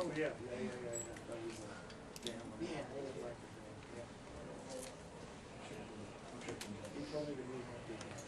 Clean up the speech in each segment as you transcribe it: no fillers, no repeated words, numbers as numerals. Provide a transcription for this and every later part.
Oh, yeah. That was a dam. Yeah. He told me that he had to.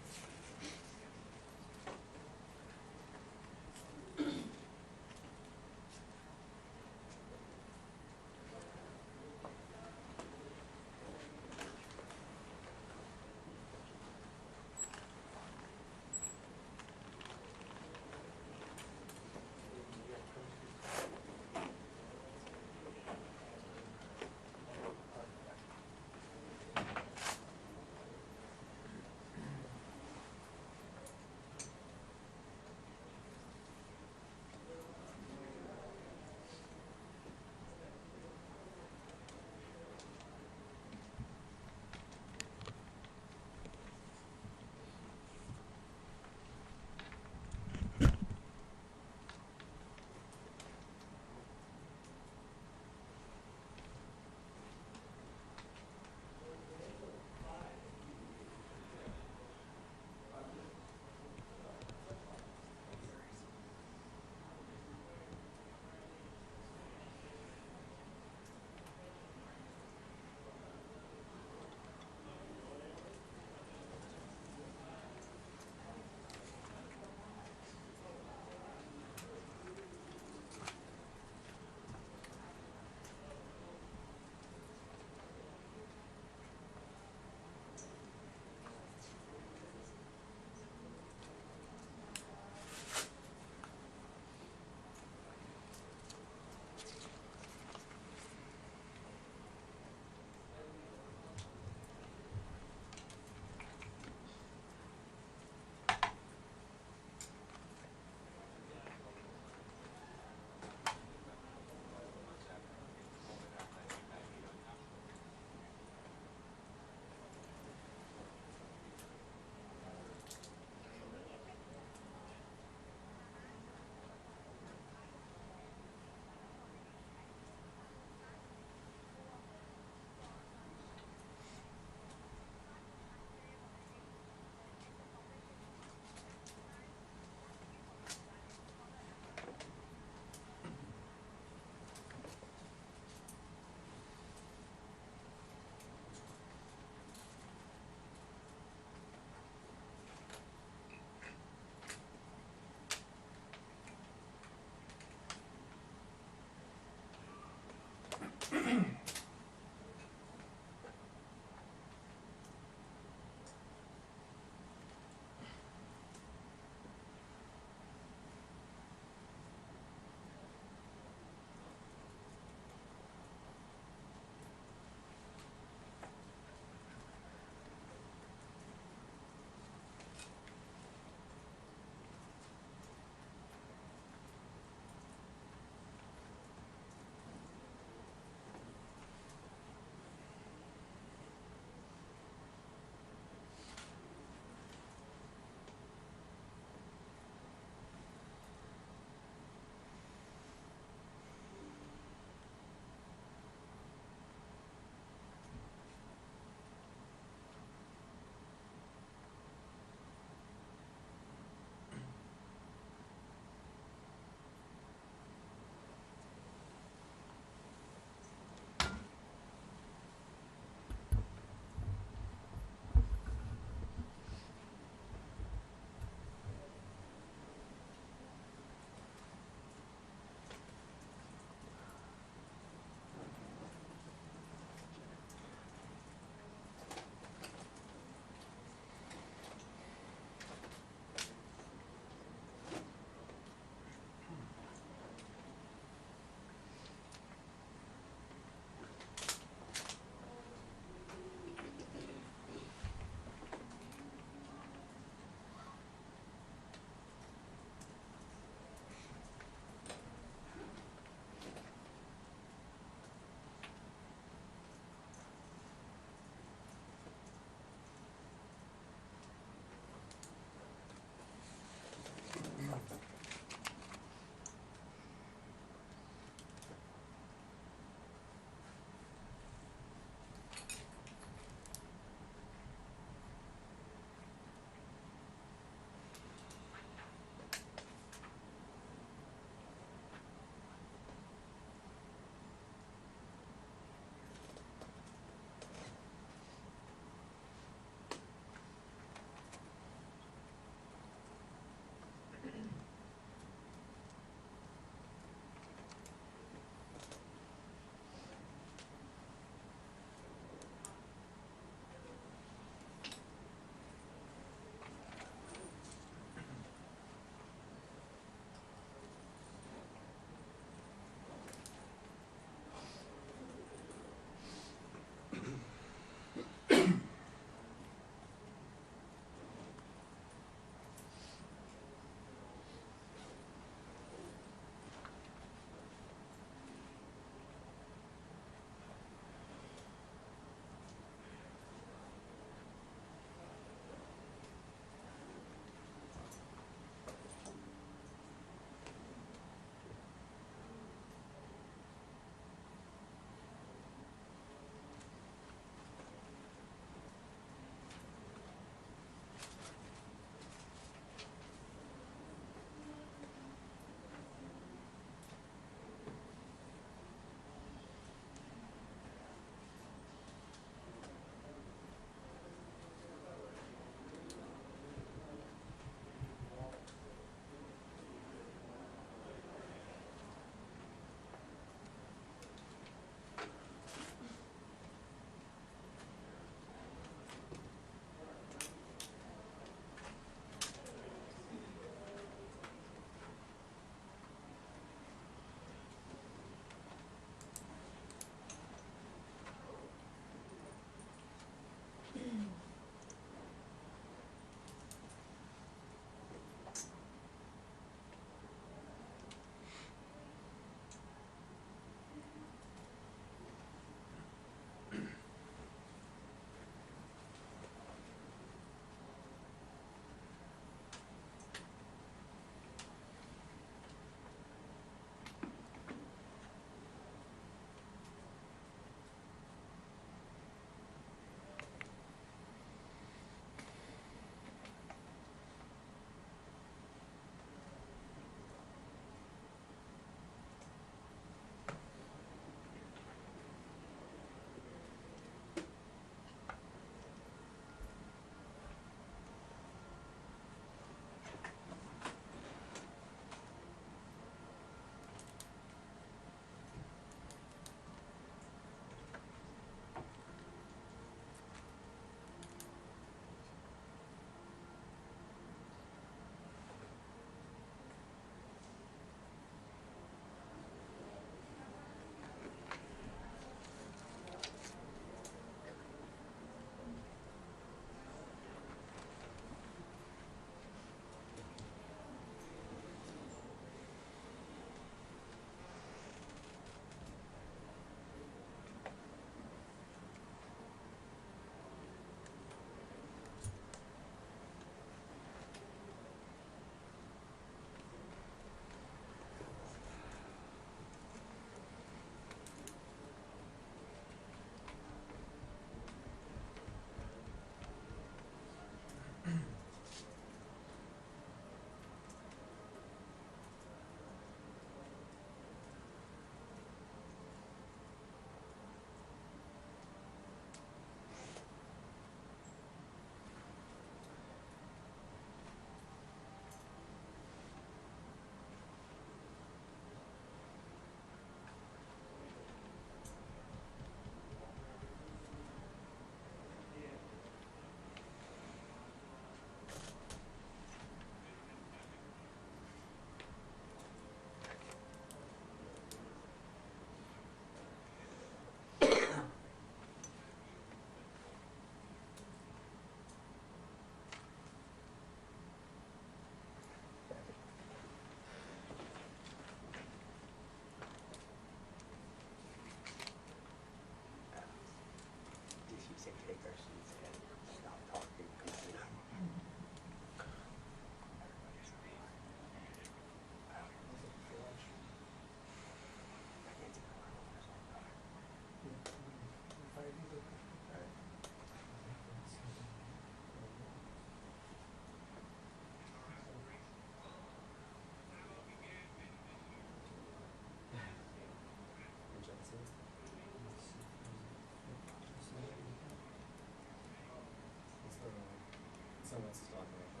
wants to talk about that.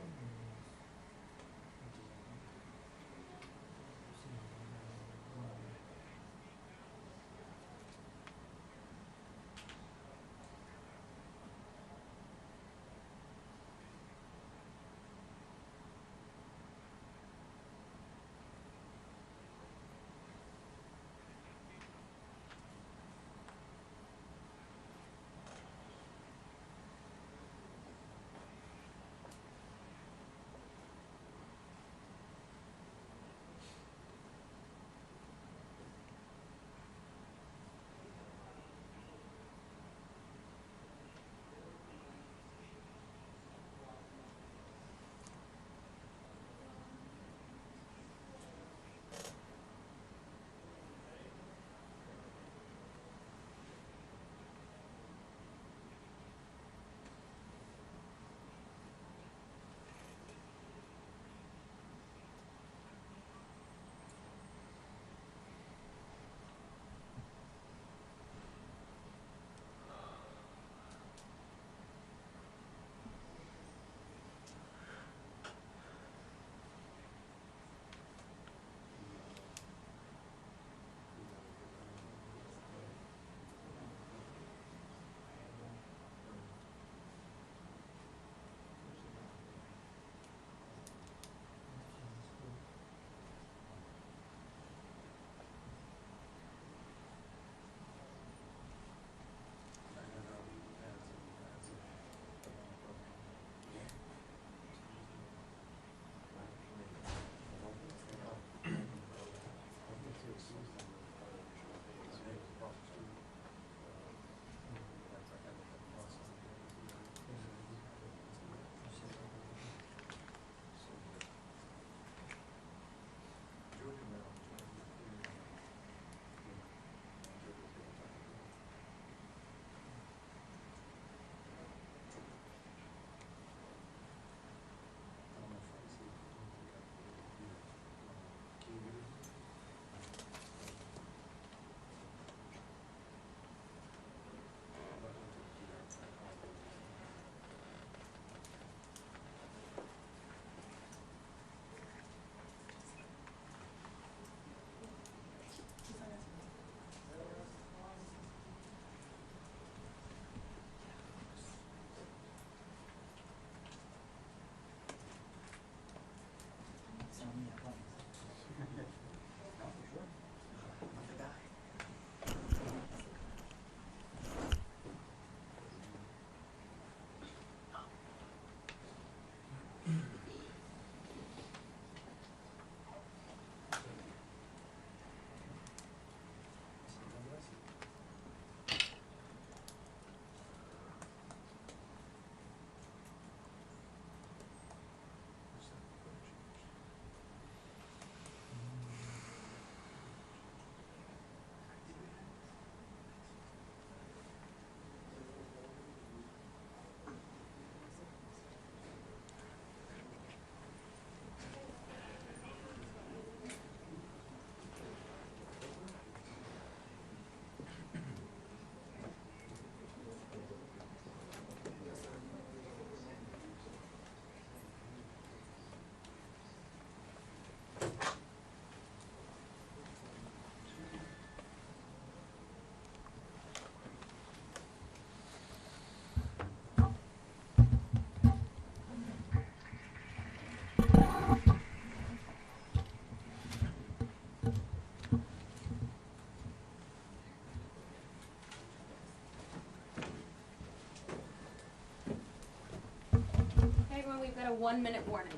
We've got a 1-minute warning.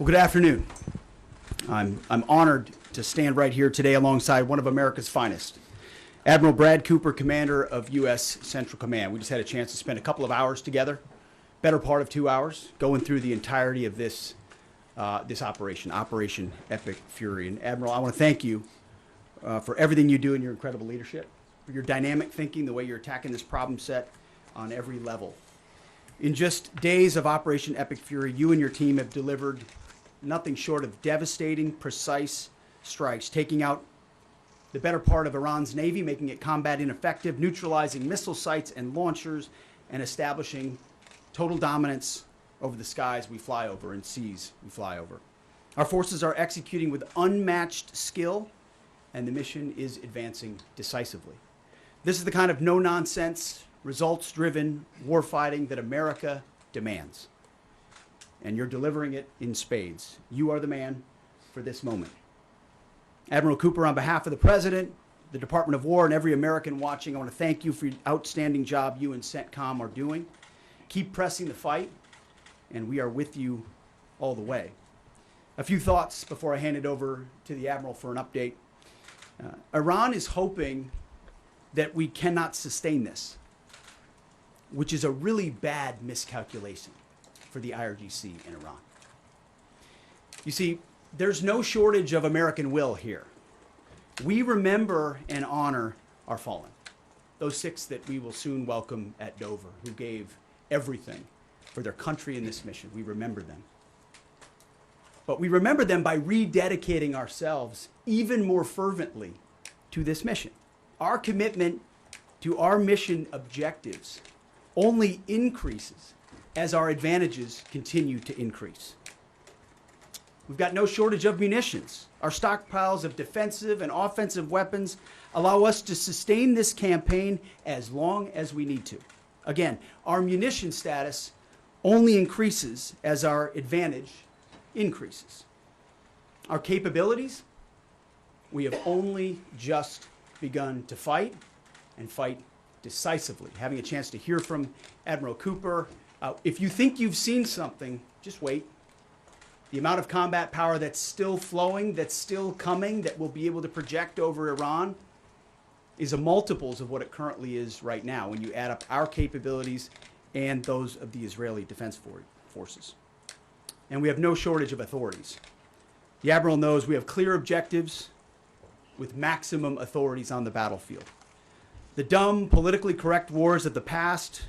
Well, good afternoon. I'm honored to stand right here today alongside one of America's finest, Admiral Brad Cooper, Commander of U.S. Central Command. We just had a chance to spend a couple of hours together, better part of 2 hours, going through the entirety of this operation, Operation Epic Fury. And Admiral, I want to thank you for everything you do and your incredible leadership, for your dynamic thinking, the way you're attacking this problem set on every level. In just days of Operation Epic Fury, you and your team have delivered nothing short of devastating, precise strikes, taking out the better part of Iran's navy, making it combat ineffective, neutralizing missile sites and launchers, and establishing total dominance over the skies we fly over and seas we fly over. Our forces are executing with unmatched skill, and the mission is advancing decisively. This is the kind of no-nonsense, results-driven warfighting that America demands. And you're delivering it in spades. You are the man for this moment. Admiral Cooper, on behalf of the President, the Department of War, and every American watching, I want to thank you for the outstanding job you and CENTCOM are doing. Keep pressing the fight, and we are with you all the way. A few thoughts before I hand it over to the Admiral for an update. Iran is hoping that we cannot sustain this, which is a really bad miscalculation for the IRGC in Iran. You see, there's no shortage of American will here. We remember and honor our fallen, those 6 that we will soon welcome at Dover, who gave everything for their country in this mission. We remember them. But we remember them by rededicating ourselves even more fervently to this mission. Our commitment to our mission objectives only increases as our advantages continue to increase. We've got no shortage of munitions. Our stockpiles of defensive and offensive weapons allow us to sustain this campaign as long as we need to. Again, our munition status only increases as our advantage increases. Our capabilities, we have only just begun to fight, and fight decisively. Having a chance to hear from Admiral Cooper. If you think you've seen something, just wait. The amount of combat power that's still flowing, that's still coming, that we'll be able to project over Iran is a multiples of what it currently is right now when you add up our capabilities and those of the Israeli Defense Forces. And we have no shortage of authorities. The Admiral knows we have clear objectives with maximum authorities on the battlefield. The dumb, politically correct wars of the past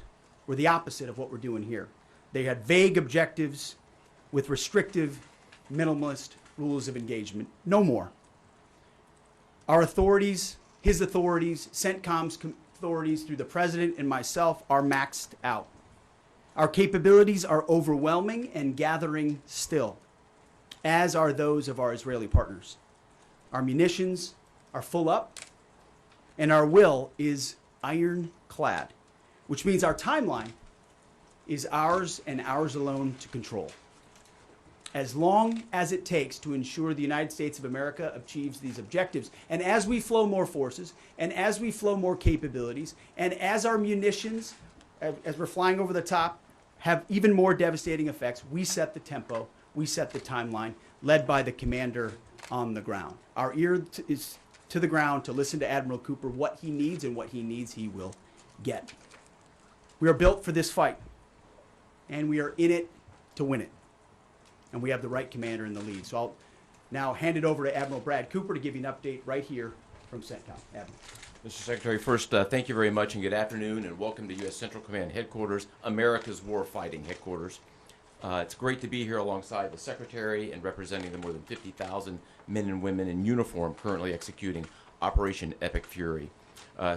were the opposite of what we're doing here. They had vague objectives with restrictive, minimalist rules of engagement. No more. Our authorities, his authorities, CENTCOM's authorities through the President and myself are maxed out. Our capabilities are overwhelming and gathering still, as are those of our Israeli partners. Our munitions are full up, and our will is ironclad, which means our timeline is ours and ours alone to control. As long as it takes to ensure the United States of America achieves these objectives. And as we flow more forces, and as we flow more capabilities, and as our munitions, as we're flying over the top, have even more devastating effects, we set the tempo, we set the timeline, led by the commander on the ground. Our ear is to the ground to listen to Admiral Cooper, what he needs, and what he needs he will get. We are built for this fight, and we are in it to win it. And we have the right commander in the lead. So I'll now hand it over to Admiral Brad Cooper to give you an update right here from CENTCOM. Admiral. Mr. Secretary, first, thank you very much and good afternoon, and welcome to U.S. Central Command Headquarters, America's Warfighting Headquarters. It's great to be here alongside the Secretary and representing the more than 50,000 men and women in uniform currently executing Operation Epic Fury.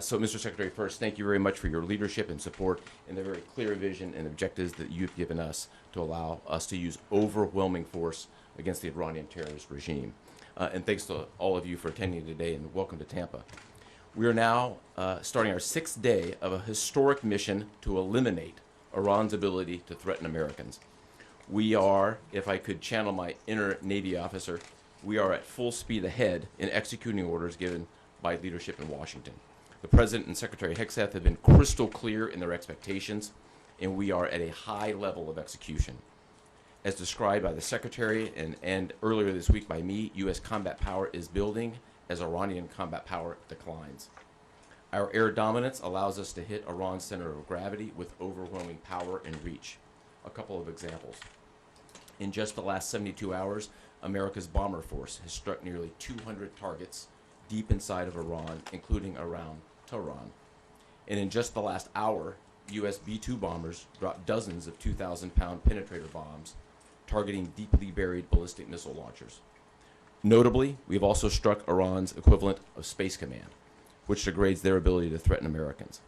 So, Mr. Secretary, first, thank you very much for your leadership and support and the very clear vision and objectives that you've given us to allow us to use overwhelming force against the Iranian terrorist regime. And thanks to all of you for attending today, and welcome to Tampa. We are now starting our 6th day of a historic mission to eliminate Iran's ability to threaten Americans. We are, if I could channel my inner Navy officer, we are at full speed ahead in executing orders given by leadership in Washington. The President and Secretary Hegseth have been crystal clear in their expectations, and we are at a high level of execution. As described by the Secretary and earlier this week by me, U.S. combat power is building as Iranian combat power declines. Our air dominance allows us to hit Iran's center of gravity with overwhelming power and reach. A couple of examples. In just the last 72 hours, America's bomber force has struck nearly 200 targets deep inside of Iran, including around Tehran. And in just the last hour, U.S. B-2 bombers dropped dozens of 2,000-pound penetrator bombs targeting deeply buried ballistic missile launchers. Notably, we've also struck Iran's equivalent of Space Command, which degrades their ability to threaten Americans.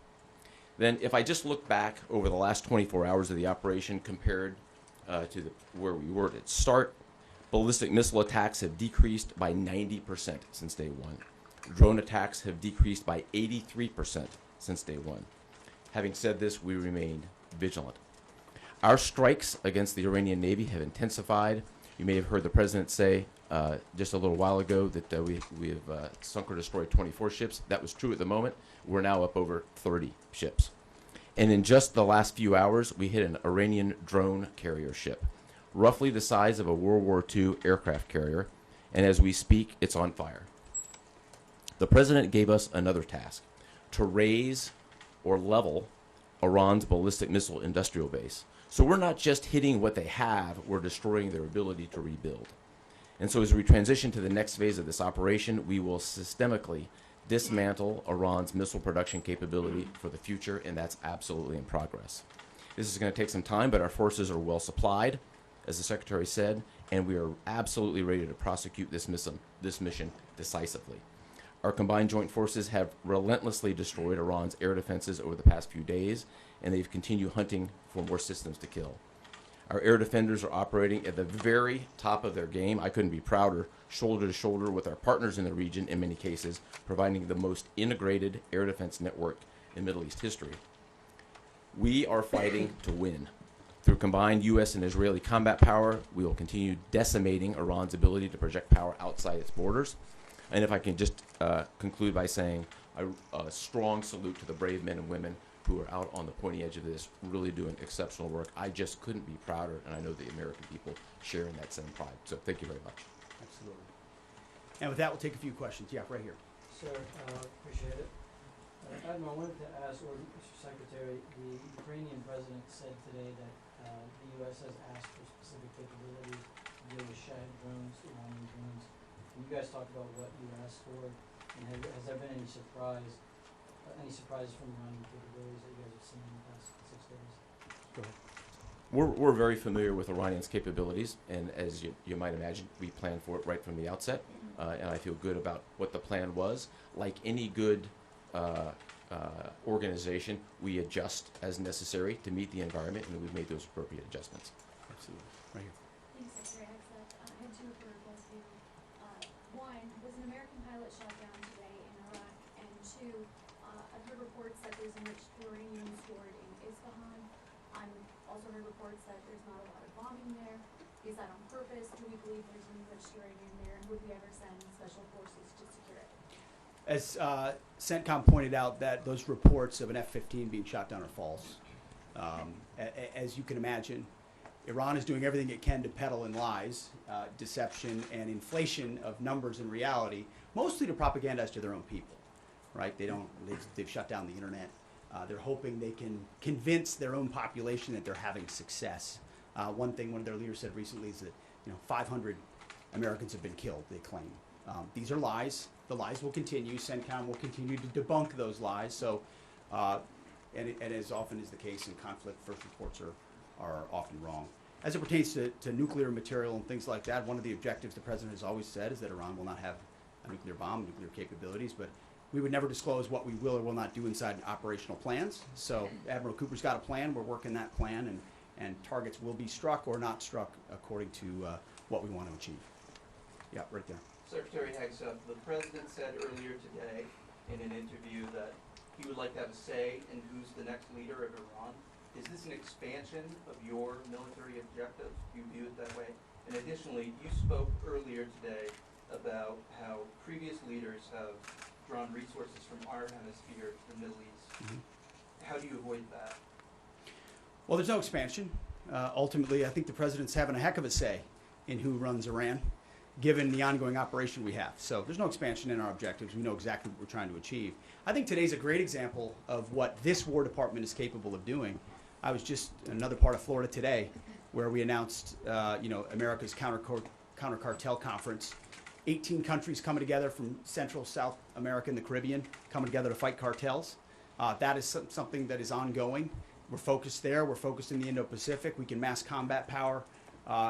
Then, if I just look back over the last 24 hours of the operation compared to where we were at its start, ballistic missile attacks have decreased by 90% since day one. Drone attacks have decreased by 83% since day one. Having said this, we remain vigilant. Our strikes against the Iranian Navy have intensified. You may have heard the President say just a little while ago that we have sunk or destroyed 24 ships. That was true at the moment. We're now up over 30 ships. And in just the last few hours, we hit an Iranian drone carrier ship, roughly the size of a World War II aircraft carrier, and as we speak, it's on fire. The President gave us another task, to raise or level Iran's ballistic missile industrial base. So we're not just hitting what they have, we're destroying their ability to rebuild. And so as we transition to the next phase of this operation, we will systemically dismantle Iran's missile production capability for the future, and that's absolutely in progress. This is going to take some time, but our forces are well supplied, as the Secretary said, and we are absolutely ready to prosecute this mission decisively. Our combined joint forces have relentlessly destroyed Iran's air defenses over the past few days, and they've continued hunting for more systems to kill. Our air defenders are operating at the very top of their game. I couldn't be prouder, shoulder to shoulder with our partners in the region in many cases, providing the most integrated air defense network in Middle East history. We are fighting to win. Through combined U.S. and Israeli combat power, we will continue decimating Iran's ability to project power outside its borders. And if I can just conclude by saying a strong salute to the brave men and women who are out on the pointy edge of this, really doing exceptional work. I just couldn't be prouder, and I know the American people share in that same pride. So thank you very much. Absolutely. And with that, we'll take a few questions. Yeah, right here. Sir, appreciate it. Admiral, I wanted to ask, or Mr. Secretary, the Ukrainian president said today that the U.S. has asked for specific capabilities to deal with Shad drones, Iranian drones. And you guys talked about what you asked for, and has there been any surprises from Iranian capabilities that you guys have seen in the past 6 days? Go ahead. We're very familiar with Iranian's capabilities, and as you might imagine, we planned for it right from the outset, and I feel good about what the plan was. Like any good organization, we adjust as necessary to meet the environment, and we've made those appropriate adjustments. Absolutely. Right here. Thanks, Secretary Hegseth. I had two for both of you. One, was an American pilot shot down today in Iraq? And two, I've heard reports that there's enriched uranium stored in Isfahan. I've also heard reports that there's not a lot of bombing there. Is that on purpose? Do we believe there's enriched uranium there? And would we ever send special forces to secure it? As CENTCOM pointed out, that those reports of an F-15 being shot down are false. As you can imagine, Iran is doing everything it can to peddle in lies, deception, and inflation of numbers and reality, mostly to propagandize to their own people, right? They've shut down the internet. They're hoping they can convince their own population that they're having success. One thing one of their leaders said recently is that 500 Americans have been killed, they claim. These are lies. The lies will continue. CENTCOM will continue to debunk those lies. So, and as often is the case in conflict, first reports are often wrong. As it pertains to nuclear material and things like that, one of the objectives the President has always said is that Iran will not have a nuclear bomb, nuclear capabilities, but we would never disclose what we will or will not do inside operational plans. So Admiral Cooper's got a plan. We're working that plan, and targets will be struck or not struck according to what we want to achieve. Yeah, right there. Secretary Hegseth, the President said earlier today in an interview that he would like to have a say in who's the next leader of Iran. Is this an expansion of your military objectives? Do you view it that way? And additionally, you spoke earlier today about how previous leaders have drawn resources from our hemisphere to the Middle East. Mm-hmm. How do you avoid that? Well, there's no expansion. Ultimately, I think the president's having a heck of a say in who runs Iran, given the ongoing operation we have. So there's no expansion in our objectives. We know exactly what we're trying to achieve. I think today's a great example of what this War Department is capable of doing. I was just in another part of Florida today where we announced, America's counter cartel conference. 18 countries coming together from Central, South America, and the Caribbean, coming together to fight cartels. That is something that is ongoing. We're focused there. We're focused in the Indo-Pacific. We can mass combat power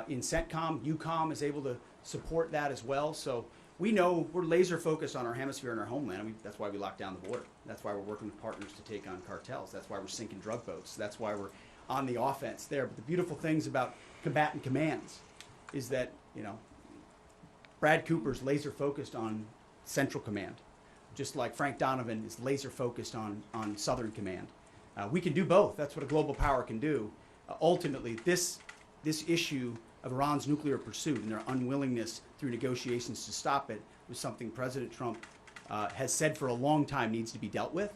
in CENTCOM. EUCOM is able to support that as well. So we know we're laser focused on our hemisphere and our homeland. I mean, that's why we locked down the border. That's why we're working with partners to take on cartels. That's why we're sinking drug boats. That's why we're on the offense there. But the beautiful things about combatant commands is that, Brad Cooper's laser focused on Central Command, just like Frank Donovan is laser focused on Southern Command. We can do both. That's what a global power can do. Ultimately, this issue of Iran's nuclear pursuit and their unwillingness through negotiations to stop it was something President Trump has said for a long time needs to be dealt with.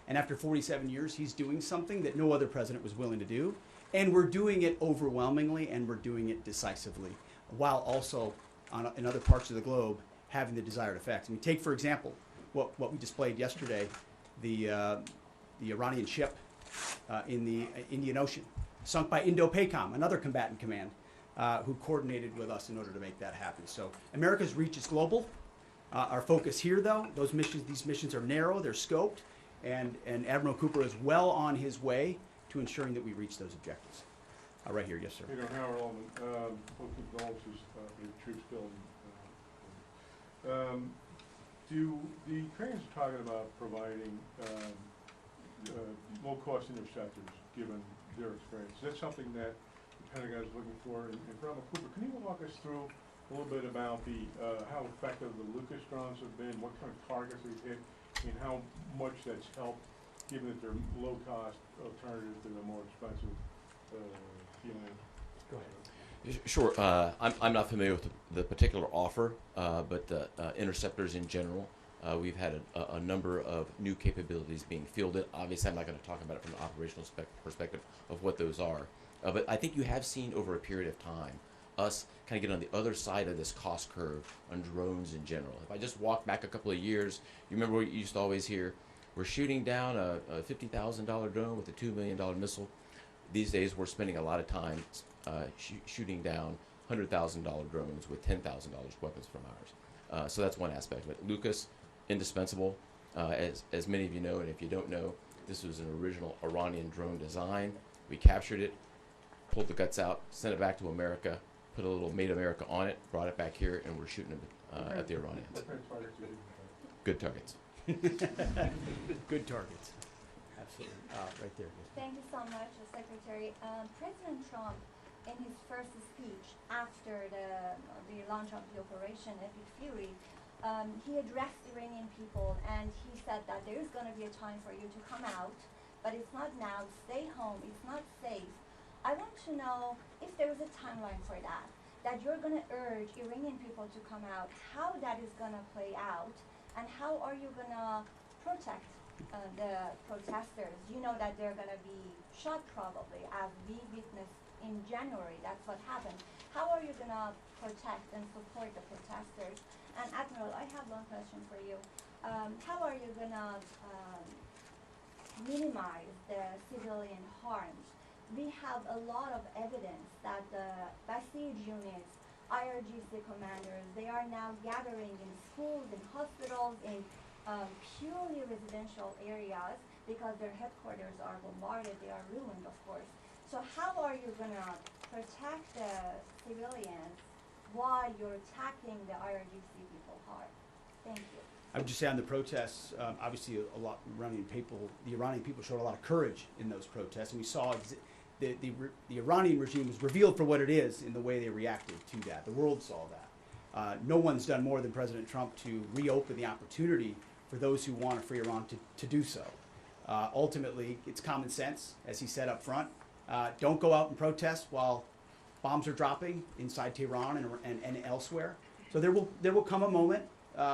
And after 47 years, he's doing something that no other president was willing to do. And we're doing it overwhelmingly, and we're doing it decisively, while also in other parts of the globe having the desired effects. I mean, take, for example, what we displayed yesterday, the Iranian ship in the Indian Ocean, sunk by Indo-PACOM, another combatant command, who coordinated with us in order to make that happen. So America's reach is global. Our focus here, though, these missions are narrow, they're scoped, and Admiral Cooper is well on his way to ensuring that we reach those objectives. Right here, yes, sir. Howard Allman, both condolences for the troops killed. The Ukrainians are talking about providing low-cost interceptors, given their experience. Is that something that the Pentagon is looking for? And Admiral Cooper, can you walk us through a little bit about how effective the Lucas drones have been, what kind of targets they've hit, and how much that's helped, given that they're low-cost alternative to the more expensive Go ahead. Sure. I'm not familiar with the particular offer, but the interceptors in general, we've had a number of new capabilities being fielded. Obviously, I'm not going to talk about it from an operational perspective of what those are. But I think you have seen over a period of time us kind of get on the other side of this cost curve on drones in general. If I just walk back a couple of years, you remember what you used to always hear? We're shooting down a $50,000 drone with a $2 million missile. These days, we're spending a lot of time shooting down $100,000 drones with $10,000 weapons from ours. So that's one aspect of it. Lucas, indispensable. As many of you know, and if you don't know, this was an original Iranian drone design. We captured it, pulled the guts out, sent it back to America, put a little Made America on it, brought it back here, and we're shooting it at the Iranians. Good targets. Good targets. Absolutely. Right there. Thank you so much, Secretary. President Trump, in his first speech after the launch of the Operation Epic Fury, he addressed Iranian people and he said that there is going to be a time for you to come out, but it's not now. Stay home. It's not safe. I want to know if there is a timeline for that you're going to urge Iranian people to come out, how that is going to play out, and how are you going to protect the protesters? You know that they're going to be shot probably, as we witnessed in January. That's what happened. How are you going to protect and support the protesters? And Admiral, I have one question for you. How are you going to minimize the civilian harms? We have a lot of evidence that the Basij units, IRGC commanders, they are now gathering in schools, in hospitals, in purely residential areas because their headquarters are bombarded, they are ruined, of course. So how are you going to protect the civilians while you're attacking the IRGC people hard? Thank you. I would just say on the protests, obviously the Iranian people showed a lot of courage in those protests, and we saw the Iranian regime was revealed for what it is in the way they reacted to that. The world saw that. No one's done more than President Trump to reopen the opportunity for those who want a free Iran to do so. Ultimately, it's common sense, as he said up front. Don't go out and protest while bombs are dropping inside Tehran and elsewhere. So there will come a moment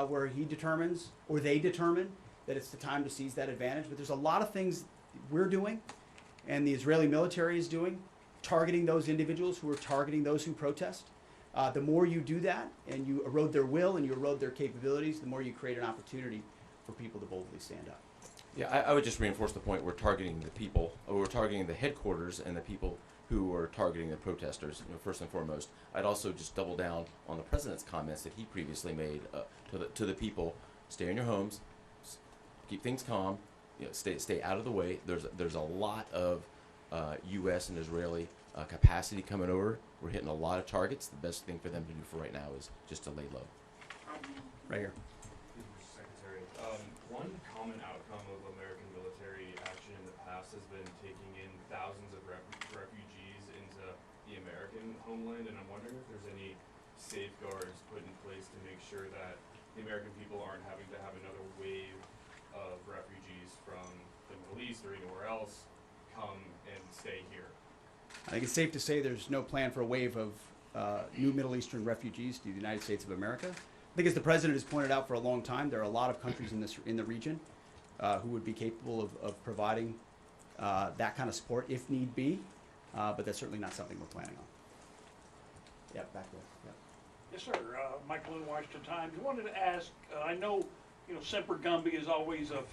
where he determines, or they determine, that it's the time to seize that advantage. But there's a lot of things we're doing and the Israeli military is doing targeting those individuals who are targeting those who protest. The more you do that and you erode their will and you erode their capabilities, the more you create an opportunity for people to boldly stand up. Yeah, I would just reinforce the point. We're targeting the people, or we're targeting the headquarters and the people who are targeting the protesters, first and foremost. I'd also just double down on the president's comments that he previously made to the people: stay in your homes, keep things calm, stay out of the way. There's a lot of U.S. and Israeli capacity coming over. We're hitting a lot of targets. The best thing for them to do for right now is just to lay low. Right here. Mr. Secretary, one common outcome of American military action in the past has been taking in thousands of refugees into the American homeland, and I'm wondering if there's any safeguards put in place to make sure that the American people aren't having to have another wave of refugees from the Middle East or anywhere else come and stay here. I think it's safe to say there's no plan for a wave of new Middle Eastern refugees to the United States of America. I think, as the president has pointed out for a long time, there are a lot of countries in the region who would be capable of providing that kind of support if need be, but that's certainly not something we're planning on. Yeah, back there. Yeah. Yes, sir. Michael in Washington Times. I wanted to ask, I know, Semper Gumby is always a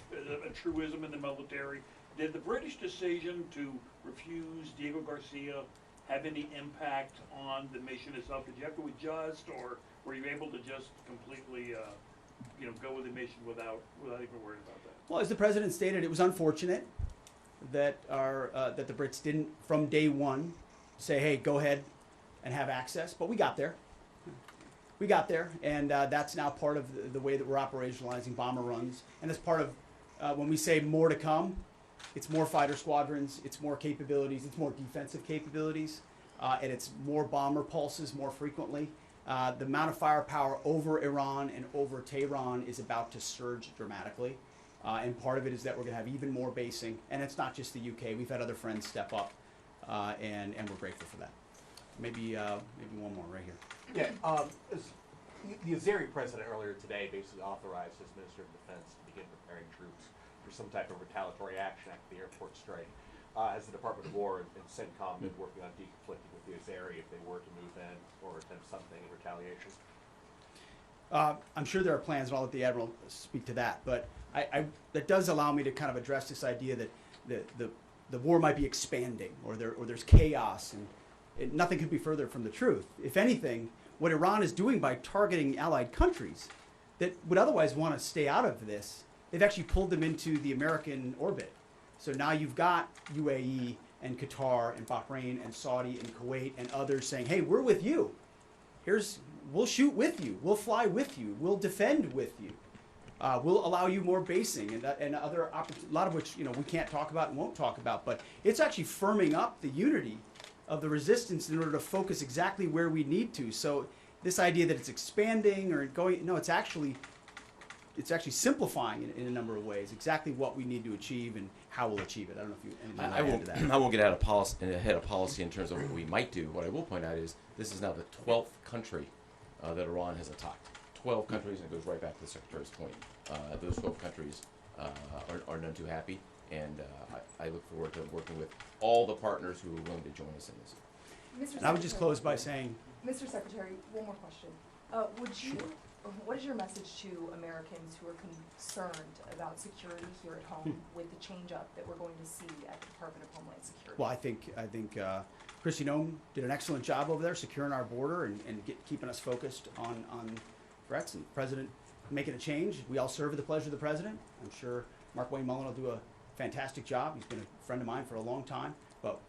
truism in the military. Did the British decision to refuse Diego Garcia have any impact on the mission itself? Did you have to adjust, or were you able to just completely, go with the mission without even worrying about that? Well, as the president stated, it was unfortunate that that the Brits didn't, from day one, say, "Hey, go ahead and have access." But we got there. We got there, and that's now part of the way that we're operationalizing bomber runs. And as part of when we say more to come, it's more fighter squadrons, it's more capabilities, it's more defensive capabilities, and it's more bomber pulses more frequently. The amount of firepower over Iran and over Tehran is about to surge dramatically. And part of it is that we're going to have even more basing. And it's not just the UK. We've had other friends step up, and we're grateful for that. Maybe one more right here. Yeah, the Azeri president earlier today basically authorized his Minister of Defense to begin preparing troops for some type of retaliatory action after the airport strike. Has the Department of War and CENTCOM been working on deconflicting with the Azeri if they were to move in or attempt something in retaliation? I'm sure there are plans, and I'll let the Admiral speak to that. But that does allow me to kind of address this idea that the war might be expanding, or there's chaos, and nothing could be further from the truth. If anything, what Iran is doing by targeting allied countries that would otherwise want to stay out of this, they've actually pulled them into the American orbit. So now you've got UAE and Qatar and Bahrain and Saudi and Kuwait and others saying, "Hey, we're with you. We'll shoot with you. We'll fly with you. We'll defend with you. We'll allow you more basing," and other a lot of which we can't talk about and won't talk about. But it's actually firming up the unity of the resistance in order to focus exactly where we need to. So this idea that it's expanding or going, no, it's actually simplifying in a number of ways exactly what we need to achieve and how we'll achieve it. I don't know if you anything to add to that. I won't get ahead of policy in terms of what we might do. What I will point out is this is now the 12th country that Iran has attacked. 12 countries, and it goes right back to the Secretary's point. Those 12 countries are none too happy, and I look forward to working with all the partners who are willing to join us in this. And I would just close by saying, Mr. Secretary, one more question. What is your message to Americans who are concerned about security here at home with the change-up that we're going to see at the Department of Homeland Security? well, I think Christy Nome did an excellent job over there securing our border and keeping us focused on threats, and the President making a change. We all serve at the pleasure of the President. I'm sure Mark Wayne Mullen will do a fantastic job. He's been a friend of mine for a long time. But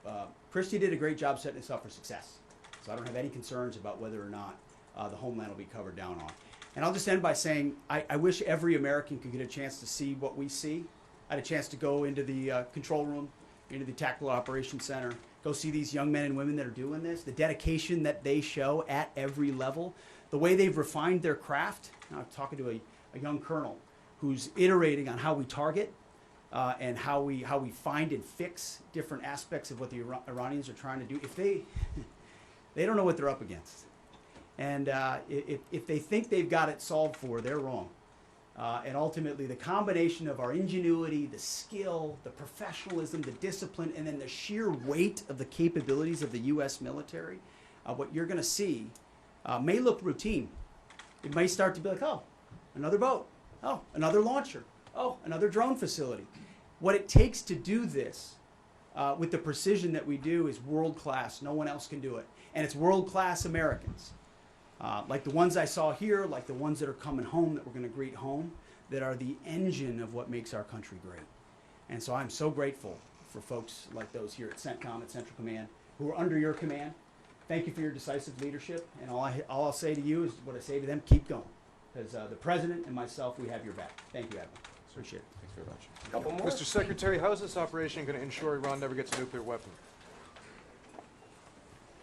Christy did a great job setting us up for success. So I don't have any concerns about whether or not the Homeland will be covered down on. And I'll just end by saying I wish every American could get a chance to see what we see. I had a chance to go into the control room, into the Tactical Operations Center, go see these young men and women that are doing this, the dedication that they show at every level, the way they've refined their craft. Now, I'm talking to a young colonel who's iterating on how we target and how we find and fix different aspects of what the Iranians are trying to do. If they don't know what they're up against. And if they think they've got it solved for, they're wrong. And ultimately, the combination of our ingenuity, the skill, the professionalism, the discipline, and then the sheer weight of the capabilities of the U.S. military, what you're going to see may look routine. It may start to be like, oh, another boat. Oh, another launcher. Oh, another drone facility. What it takes to do this with the precision that we do is world-class. No one else can do it. And it's world-class Americans. Like the ones I saw here, like the ones that are coming home that we're going to greet home, that are the engine of what makes our country great. And so I'm so grateful for folks like those here at CENTCOM, at Central Command, who are under your command. Thank you for your decisive leadership. And all I'll say to you is what I say to them, keep going. Because the President and myself, we have your back. Thank you, Admiral. Appreciate it. Thanks very much. Couple more? Mr. Secretary, how is this operation going to ensure Iran never gets a nuclear weapon?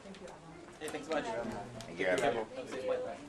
Thank you, Admiral. Hey, thanks so much. Thank you, Admiral. Have a safe flight back.